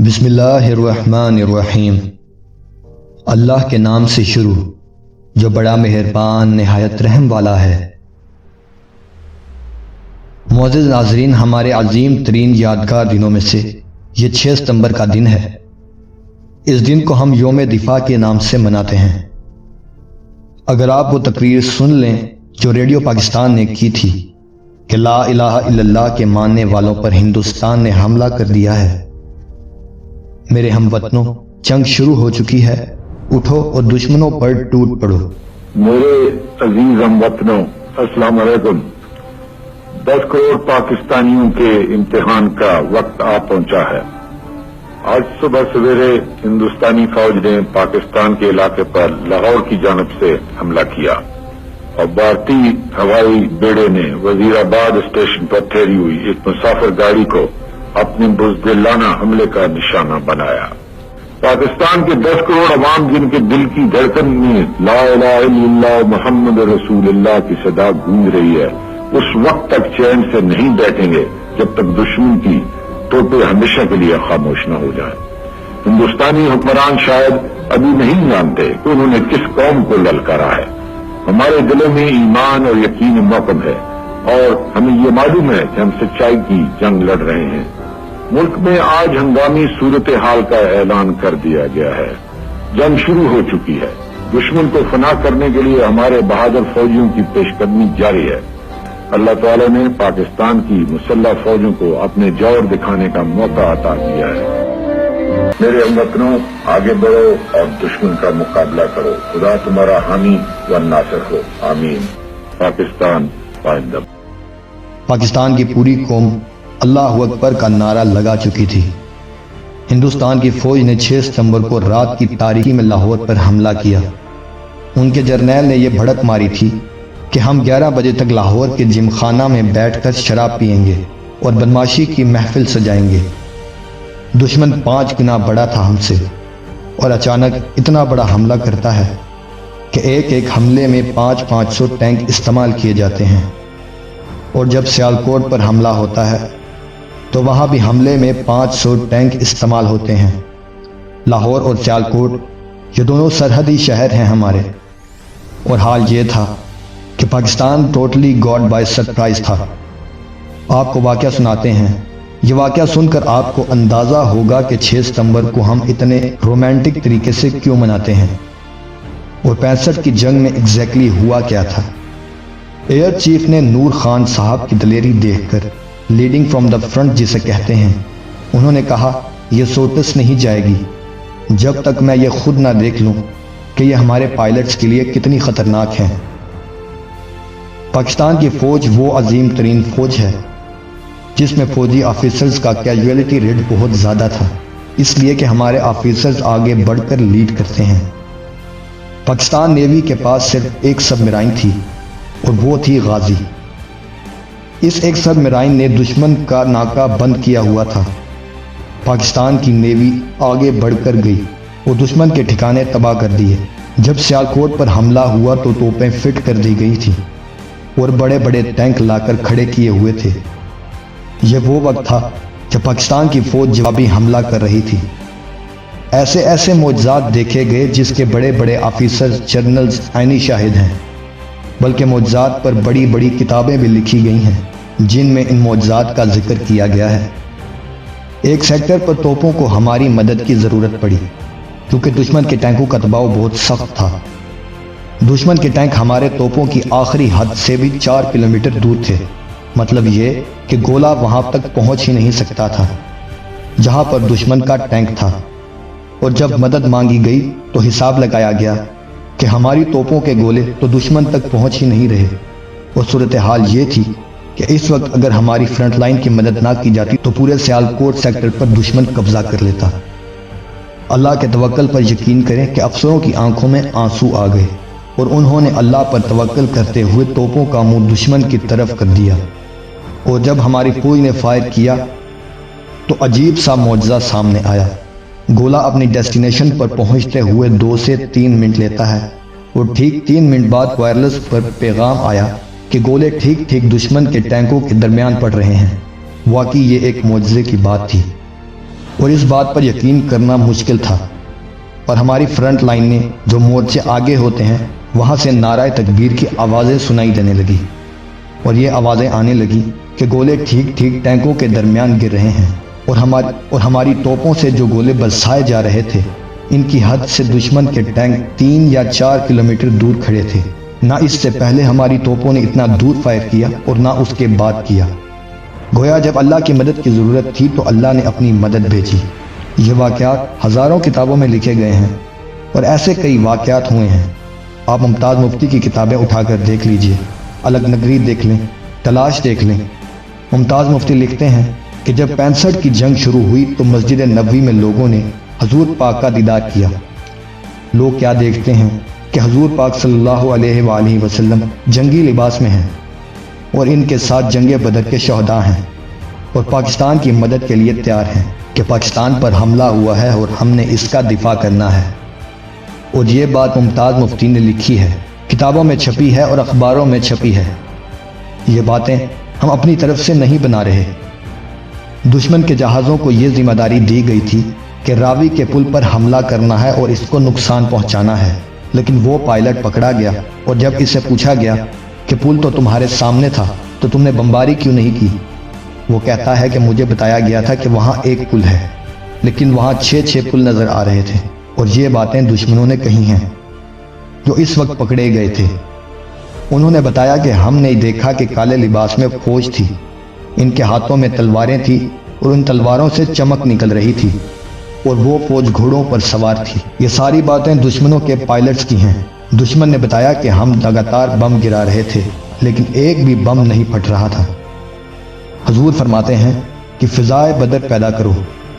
بسم اللہ الرحمن الرحیم۔ اللہ کے نام سے شروع جو بڑا مہربان نہایت رحم والا ہے۔ معزز ناظرین، ہمارے عظیم ترین یادگار دنوں میں سے یہ 6 ستمبر کا دن ہے۔ اس دن کو ہم یوم دفاع کے نام سے مناتے ہیں۔ اگر آپ وہ تقریر سن لیں جو ریڈیو پاکستان نے کی تھی کہ لا الہ الا اللہ کے ماننے والوں پر ہندوستان نے حملہ کر دیا ہے۔ میرے ہم وطنوں، جنگ شروع ہو چکی ہے، اٹھو اور دشمنوں پر ٹوٹ پڑو۔ میرے عزیز ہم وطنوں، السلام علیکم۔ 10 کروڑ پاکستانیوں کے امتحان کا وقت آ پہنچا ہے۔ آج صبح سویرے ہندوستانی فوج نے پاکستان کے علاقے پر لاہور کی جانب سے حملہ کیا اور بھارتی ہوائی بیڑے نے وزیر آباد اسٹیشن پر ٹھہری ہوئی ایک مسافر گاڑی کو اپنے بزدلانہ حملے کا نشانہ بنایا۔ پاکستان کے 10 کروڑ عوام جن کے دل کی دھڑکن میں لا الہ الا اللہ محمد رسول اللہ کی صدا گونج رہی ہے، اس وقت تک چین سے نہیں بیٹھیں گے جب تک دشمن کی توپیں ہمیشہ کے لیے خاموش نہ ہو جائیں۔ ہندوستانی حکمران شاید ابھی نہیں جانتے کہ انہوں نے کس قوم کو للکارا ہے۔ ہمارے دلوں میں ایمان اور یقین محکم ہے اور ہمیں یہ معلوم ہے کہ ہم سچائی کی جنگ لڑ رہے ہیں۔ ملک میں آج ہنگامی صورتحال کا اعلان کر دیا گیا ہے۔ جنگ شروع ہو چکی ہے۔ دشمن کو فنا کرنے کے لیے ہمارے بہادر فوجیوں کی پیش قدمی جاری ہے۔ اللہ تعالی نے پاکستان کی مسلح فوجوں کو اپنے جوہر دکھانے کا موقع عطا کیا ہے۔ میرے ہم وطنوں، آگے بڑھو اور دشمن کا مقابلہ کرو۔ خدا تمہارا حامی و ناصر ہو، آمین۔ پاکستان پائندہ۔ پاکستان کی پوری قوم اللہ اکبر کا نعرہ لگا چکی تھی۔ ہندوستان کی فوج نے 6 ستمبر کو رات کی تاریکی میں لاہور پر حملہ کیا۔ ان کے جرنیل نے یہ بھڑک ماری تھی کہ ہم 11 بجے تک لاہور کے جم خانہ میں بیٹھ کر شراب پئیں گے اور بدماشی کی محفل سجائیں گے۔ دشمن 5 گنا بڑا تھا ہم سے اور اچانک اتنا بڑا حملہ کرتا ہے کہ ایک حملے میں 500 ٹینک استعمال کیے جاتے ہیں، اور جب سیالکوٹ پر حملہ ہوتا ہے تو وہاں بھی حملے میں 500 ٹینک استعمال ہوتے ہیں۔ لاہور اور سیالکوٹ یہ دونوں سرحدی شہر ہیں ہمارے، اور حال یہ تھا کہ Pakistan totally God by surprise تھا۔ آپ کو واقعہ سناتے ہیں۔ یہ واقعہ سن کر آپ کو اندازہ ہوگا کہ 6 ستمبر کو ہم اتنے رومانٹک طریقے سے کیوں مناتے ہیں، اور 65 کی جنگ میں ایگزیکٹلی ہوا کیا تھا۔ ایئر چیف نے نور خان صاحب کی دلیری دیکھ کر، لیڈنگ فرام دا فرنٹ جسے کہتے ہیں، انہوں نے کہا یہ سوٹس نہیں جائے گی جب تک میں یہ خود نہ دیکھ لوں کہ یہ ہمارے پائلٹس کے لیے کتنی خطرناک ہے۔ پاکستان کی فوج وہ عظیم ترین فوج ہے جس میں فوجی آفیسرز کا کیجویلٹی ریٹ بہت زیادہ تھا، اس لیے کہ ہمارے آفیسرز آگے بڑھ کر لیڈ کرتے ہیں۔ پاکستان نیوی کے پاس صرف ایک سب میرائن تھی اور وہ تھی غازی۔ اس ایک سب میرائن نے دشمن کا ناکہ بند کیا ہوا تھا۔ پاکستان کی نیوی آگے بڑھ کر گئی اور دشمن کے ٹھکانے تباہ کر دیے۔ جب سیالکوٹ پر حملہ ہوا تو توپیں فٹ کر دی گئی تھیں اور بڑے بڑے ٹینک لا کر کھڑے کیے ہوئے تھے۔ یہ وہ وقت تھا جب پاکستان کی فوج جوابی حملہ کر رہی تھی۔ ایسے معجزات دیکھے گئے جس کے بڑے بڑے آفیسرز جنرلز عینی شاہد ہیں، بلکہ معجزات پر بڑی بڑی کتابیں بھی لکھی گئی ہیں جن میں ان معجزات کا ذکر کیا گیا ہے۔ ایک سیکٹر پر توپوں کو ہماری مدد کی ضرورت پڑی کیونکہ دشمن کے ٹینکوں کا دباؤ بہت سخت تھا۔ دشمن کے ٹینک ہمارے توپوں کی آخری حد سے بھی 4 کلومیٹر دور تھے، مطلب یہ کہ گولہ وہاں تک پہنچ ہی نہیں سکتا تھا جہاں پر دشمن کا ٹینک تھا۔ اور جب مدد مانگی گئی تو حساب لگایا گیا کہ ہماری توپوں کے گولے تو دشمن تک پہنچ ہی نہیں رہے، اور صورتحال یہ تھی کہ اس وقت اگر ہماری فرنٹ لائن کی مدد نہ کی جاتی تو پورے سیالکوٹ سیکٹر پر دشمن قبضہ کر لیتا۔ اللہ کے توکل پر یقین کریں کہ افسروں کی آنکھوں میں آنسو آ گئے اور انہوں نے اللہ پر توکل کرتے ہوئے توپوں کا منہ دشمن کی طرف کر دیا، اور جب ہماری فوج نے فائر کیا تو عجیب سا معجزہ سامنے آیا۔ گولہ اپنی ڈیسٹینیشن پر پہنچتے ہوئے 2 سے 3 منٹ لیتا ہے، اور ٹھیک 3 منٹ بعد وائرلیس پر پیغام آیا کہ گولے ٹھیک دشمن کے ٹینکوں کے درمیان پڑ رہے ہیں۔ واقعی یہ ایک معجزے کی بات تھی، اور اس بات پر یقین کرنا مشکل تھا، اور ہماری فرنٹ لائن نے جو مورچے آگے ہوتے ہیں وہاں سے نعرہ تکبیر کی آوازیں سنائی دینے لگی، اور یہ آوازیں آنے لگی کہ گولے ٹھیک ٹھیک ٹینکوں کے درمیان گر رہے ہیں، اور ہماری توپوں سے جو گولے برسائے جا رہے تھے ان کی حد سے دشمن کے ٹینک 3 یا 4 کلومیٹر دور کھڑے تھے۔ نہ اس سے پہلے ہماری توپوں نے اتنا دور فائر کیا اور نہ اس کے بعد کیا۔ گویا جب اللہ کی مدد کی ضرورت تھی تو اللہ نے اپنی مدد بھیجی۔ یہ واقعات ہزاروں کتابوں میں لکھے گئے ہیں، اور ایسے کئی واقعات ہوئے ہیں۔ آپ ممتاز مفتی کی کتابیں اٹھا کر دیکھ لیجئے، الگ نگری دیکھ لیں، تلاش دیکھ لیں۔ ممتاز مفتی لکھتے ہیں کہ جب 65 کی جنگ شروع ہوئی تو مسجد نبوی میں لوگوں نے حضور پاک کا دیدار کیا۔ لوگ کیا دیکھتے ہیں کہ حضور پاک صلی اللہ علیہ وآلہ وسلم جنگی لباس میں ہیں، اور ان کے ساتھ جنگ بدر کے شہداء ہیں، اور پاکستان کی مدد کے لیے تیار ہیں کہ پاکستان پر حملہ ہوا ہے اور ہم نے اس کا دفاع کرنا ہے۔ اور یہ بات ممتاز مفتی نے لکھی ہے، کتابوں میں چھپی ہے اور اخباروں میں چھپی ہے۔ یہ باتیں ہم اپنی طرف سے نہیں بنا رہے۔ دشمن کے جہازوں کو یہ ذمہ داری دی گئی تھی کہ راوی کے پل پر حملہ کرنا ہے اور اس کو نقصان پہنچانا ہے، لیکن وہ پائلٹ پکڑا گیا، اور جب اسے پوچھا گیا کہ پل تو تمہارے سامنے تھا تو تم نے بمباری کیوں نہیں کی، وہ کہتا ہے کہ مجھے بتایا گیا تھا کہ وہاں ایک پل ہے، لیکن وہاں 6 پل نظر آ رہے تھے۔ اور یہ باتیں دشمنوں نے کہی ہیں جو اس وقت پکڑے گئے تھے۔ انہوں نے بتایا کہ ہم نے دیکھا کہ کالے لباس میں فوج تھی، ان کے ہاتھوں میں تلواریں تھیں اور ان تلواروں سے چمک نکل رہی تھی، اور وہ فوج گھوڑوں پر سوار تھی۔ یہ ساری باتیں دشمنوں کے پائلٹس کی ہیں۔ دشمن نے بتایا کہ ہم لگاتار بم گرا رہے تھے، لیکن ایک بھی بم نہیں پھٹ رہا تھا۔ حضور فرماتے ہیں کہ فضائے بدر پیدا کرو،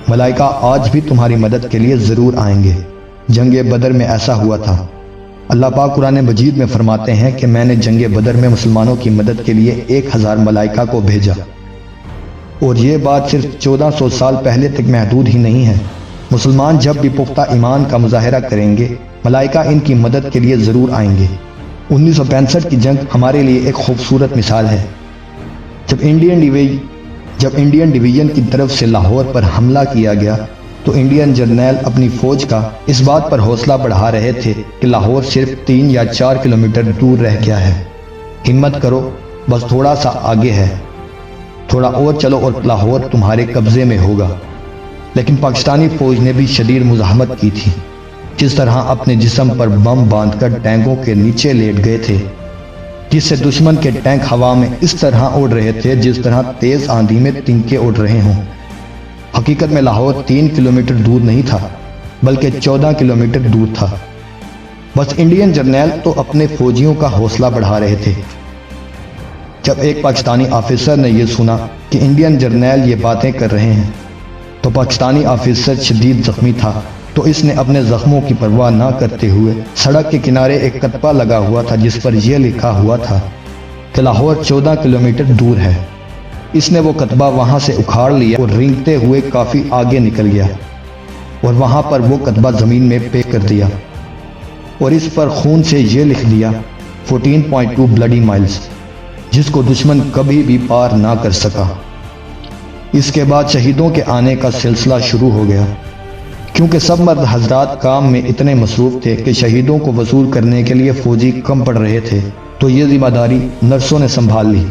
ملائکہ آج بھی تمہاری مدد کے لیے ضرور آئیں گے۔ جنگ بدر میں ایسا ہوا تھا۔ اللہ پاک قرآن مجید میں فرماتے ہیں کہ میں نے جنگ بدر میں مسلمانوں کی مدد کے لیے 1000 ملائکہ کو بھیجا، اور یہ بات صرف 1400 سال پہلے تک محدود ہی نہیں ہے۔ مسلمان جب بھی پختہ ایمان کا مظاہرہ کریں گے، ملائکہ ان کی مدد کے لیے ضرور آئیں گے۔ 1965 کی جنگ ہمارے لیے ایک خوبصورت مثال ہے۔ جب انڈین ڈویژن کی طرف سے لاہور پر حملہ کیا گیا تو انڈین جرنیل اپنی فوج کا اس بات پر حوصلہ بڑھا رہے تھے کہ لاہور صرف 3 یا 4 کلومیٹر دور رہ گیا ہے، ہمت کرو، بس تھوڑا سا آگے ہے، تھوڑا اور چلو اور لاہور تمہارے قبضے میں ہوگا۔ لیکن پاکستانی فوج نے بھی شدید مزاحمت کی تھی، جس طرح اپنے جسم پر بم باندھ کر ٹینکوں کے نیچے لیٹ گئے تھے، جس سے دشمن کے ٹینک ہوا میں اس طرح اڑ رہے تھے جس طرح تیز آندھی میں تنکے اڑ رہے ہوں۔ حقیقت میں لاہور 3 کلومیٹر دور نہیں تھا، بلکہ 14 کلومیٹر دور تھا۔ بس انڈین جرنیل تو اپنے فوجیوں کا حوصلہ بڑھا رہے تھے۔ جب ایک پاکستانی آفیسر نے یہ سنا کہ انڈین جرنیل یہ باتیں کر رہے ہیں تو پاکستانی آفیسر شدید زخمی تھا، تو اس نے اپنے زخموں کی پرواہ نہ کرتے ہوئے سڑک کے کنارے ایک کتبہ لگا ہوا تھا جس پر یہ لکھا ہوا تھا کہ لاہور 14 کلومیٹر دور ہے۔ اس نے وہ کتبہ وہاں سے اکھاڑ لیا اور رینگتے ہوئے کافی آگے نکل گیا، اور وہاں پر وہ کتبہ زمین میں پھینک کر دیا، اور اس پر خون سے یہ لکھ دیا 14.2 بلڈی مائلز، جس کو دشمن کبھی بھی پار نہ کر سکا۔ اس کے بعد شہیدوں کے آنے کا سلسلہ شروع ہو گیا، کیونکہ سب مرد حضرات کام میں اتنے مصروف تھے کہ شہیدوں کو وصول کرنے کے لیے فوجی کم پڑ رہے تھے، تو یہ ذمہ داری نرسوں نے سنبھال لی۔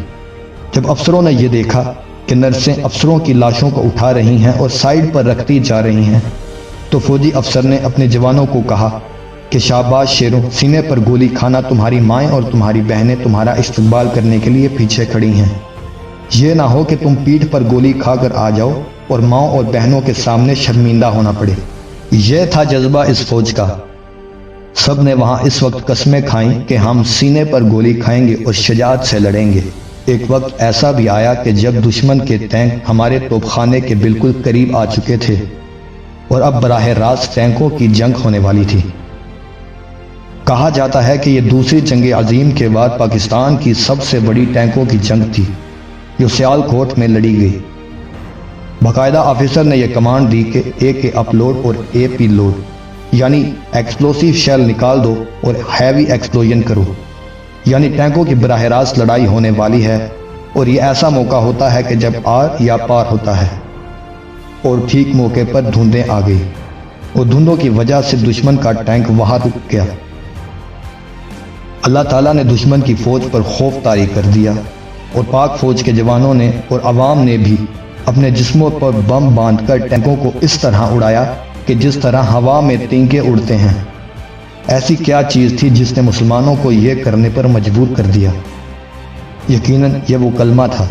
جب افسروں نے یہ دیکھا کہ نرسیں افسروں کی لاشوں کو اٹھا رہی ہیں اور سائیڈ پر رکھتی جا رہی ہیں، تو فوجی افسر نے اپنے جوانوں کو کہا کہ شاباش شیروں، سینے پر گولی کھانا، تمہاری مائیں اور تمہاری بہنیں تمہارا استقبال کرنے کے لیے پیچھے کھڑی ہیں۔ یہ نہ ہو کہ تم پیٹھ پر گولی کھا کر آ جاؤ اور ماؤں اور بہنوں کے سامنے شرمندہ ہونا پڑے۔ یہ تھا جذبہ اس فوج کا۔ سب نے وہاں اس وقت قسمیں کھائیں کہ ہم سینے پر گولی کھائیں گے اور شجاعت سے لڑیں گے۔ ایک وقت ایسا بھی آیا کہ جب دشمن کے ٹینک ہمارے توپ خانے کے بالکل قریب آ چکے تھے اور اب براہ راست ٹینکوں کی جنگ ہونے والی تھی۔ کہا جاتا ہے کہ یہ دوسری جنگ عظیم کے بعد پاکستان کی سب سے بڑی ٹینکوں کی جنگ تھی جو سیال کوٹ میں لڑی گئی۔ باقاعدہ آفیسر نے یہ کمانڈ دی کہ اے کے اپ لوڈ اور اے پی لوڈ، یعنی ایکسپلوسیو شیل نکال دو اور ہیوی ایکسپلوژن کرو، یعنی ٹینکوں کی براہ راست لڑائی ہونے والی ہے، اور یہ ایسا موقع ہوتا ہے کہ جب آر یا پار ہوتا ہے۔ اور ٹھیک موقع پر دھندیں آ گئی اور دھندوں کی وجہ سے دشمن کا ٹینک وہاں رک گیا۔ اللہ تعالیٰ نے دشمن کی فوج پر خوف طاری کر دیا اور پاک فوج کے جوانوں نے اور عوام نے بھی اپنے جسموں پر بم باندھ کر ٹینکوں کو اس طرح اڑایا کہ جس طرح ہوا میں تینکے اڑتے ہیں۔ ایسی کیا چیز تھی جس نے مسلمانوں کو یہ کرنے پر مجبور کر دیا؟ یقیناً یہ وہ کلمہ تھا،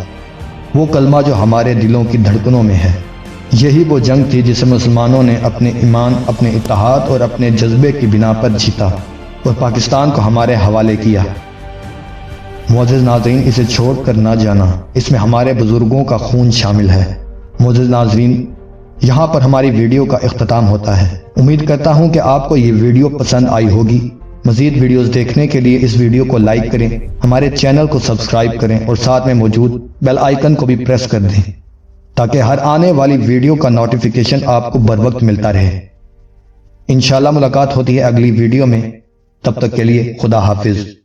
وہ کلمہ جو ہمارے دلوں کی دھڑکنوں میں ہے۔ یہی وہ جنگ تھی جسے مسلمانوں نے اپنے ایمان، اپنے اتحاد اور اپنے جذبے کی بنا پر جیتا اور پاکستان کو ہمارے حوالے کیا۔ معزز ناظرین، اسے چھوڑ کر نہ جانا، اس میں ہمارے بزرگوں کا خون شامل ہے۔ معزز ناظرین، یہاں پر ہماری ویڈیو کا اختتام ہوتا ہے۔ امید کرتا ہوں کہ آپ کو یہ ویڈیو پسند آئی ہوگی۔ مزید ویڈیوز دیکھنے کے لیے اس ویڈیو کو لائک کریں، ہمارے چینل کو سبسکرائب کریں اور ساتھ میں موجود بیل آئیکن کو بھی پریس کر دیں تاکہ ہر آنے والی ویڈیو کا نوٹیفیکیشن آپ کو بروقت ملتا رہے۔ انشاءاللہ ملاقات ہوتی ہے اگلی ویڈیو میں، تب تک کے لیے خدا حافظ۔